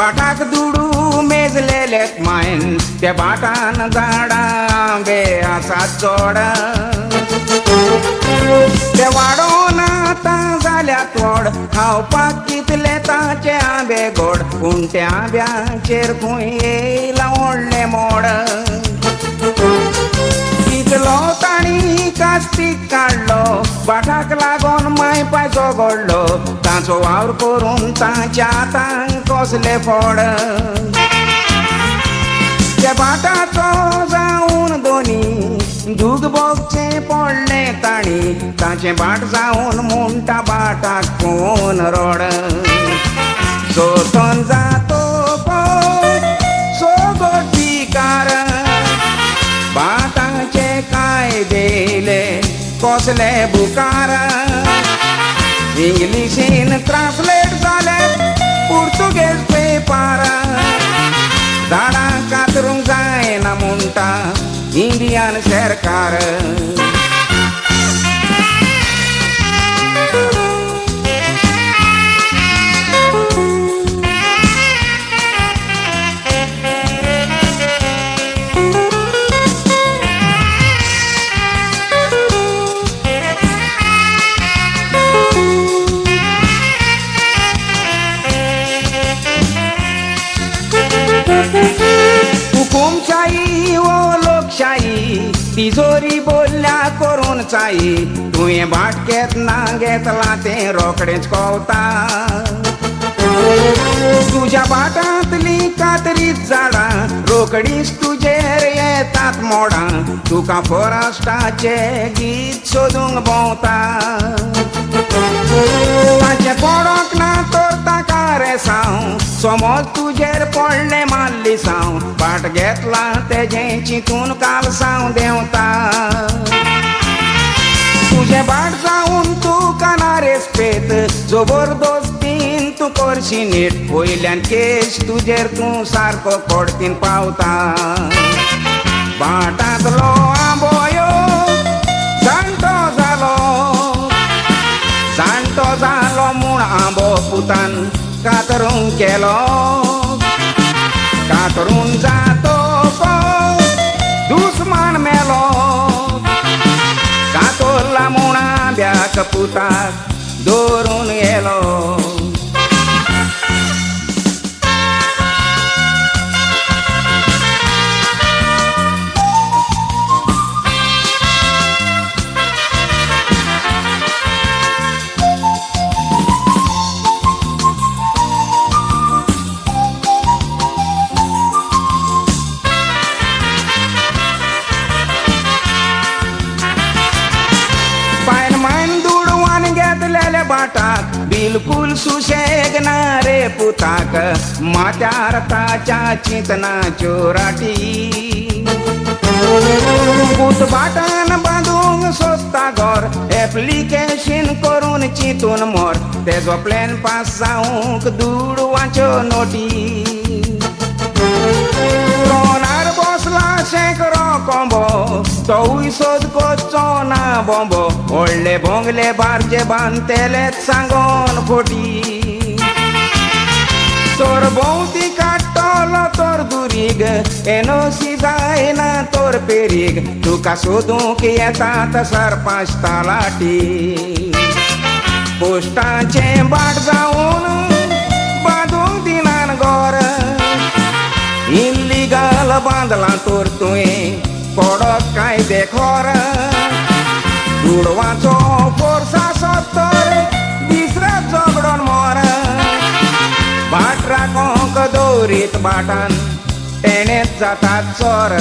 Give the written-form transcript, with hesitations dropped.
बाटाक दुडू मेजलेलेत मायन त्या बाटान झाडा आंबे आसात चोड ते वाडोन आतां जाल्यात व्हड खावपाक कितले ताचे आंबे गोड पूण त्या आंब्याचेर खंय येयला व्हडलें मोड कितलो ताणी कास्तीक काडलो बाटाक लागोन माय पायचो घडलो ताचो वावर करून ताच्या हातांक कसले फोड त्या बाटाचो जावन दोनी दूग बोगचे पडले ताणी ताचे बाट जावन म्हणटा बाटाक कोण रोड सोतोन जातो सोगोटीकार बाटाचे काय देले कसले बुकार इंग्लिशीन ट्रान्सलेट जाले पुर्तुगेज पेपर झाडां कातरूंक जायना म्हणटा इंडियन सरकार हुकुमशाही ओ लोकशाही तिजोरी बोलल्या करून चाई तुवें बाट घेतना घेतला तें रोखडेंच कोवता तुज्या बाटांतली कातरीत झाडां रोखडीच तुजेर येतात मोडां तुका फॉरेस्टाचे गीत सोदूंक भोंवता ताचे पडोंक ना तर ताका रे साव समज तुजेर पडले माल्ली साव बाट घेतला तेजे चिंतून काल साव देंवता तुजे बाट जावन तुका ना रेस्पेत जबरदस्तीन तूं करशी नीट वयल्यान केस तुजेर तूं सारको कोडतीन पावता बाटांतलो आंबोयो जाणटो जालो म्हूण आंबो पुतान कातरूंक केलो कातरून जातो दुस्मान मेलो कातोरला म्हूण आंब्याक पुताक दवरून येलो बाटाक बिलकुल सुशेग ना रे पुताक माथ्यार ताच्या चिंतनाच्यो राटी पूत बाटान बांदूंक सोदता घर एप्लिकेशन करून चिंतून मोर तेजो प्लॅन पास जावंक दुडवाच्यो नोटी तोणार बसला शेंकरो कोंबो तोवूय सोद कोचो ना बोंबो व्हडले बोंगले बारजे बांदतेलेच सांगोन फोटी तोर भोंवती काडटलो तोर दुरीग एनोसी जायना तोर पेरीग तुका सोदूंक येतात सरपंच तालाटी पोस्टाचें बाट जावन बांदूंक दिनान घर इल्लीगल बांदलां तोर तुवें पडोक कायदेखोर दुडवाचो फोर्स आसत तर दिसरा झगडोन मोर बाट राखोंक दवरीत बाटान तेणेच जातात चोर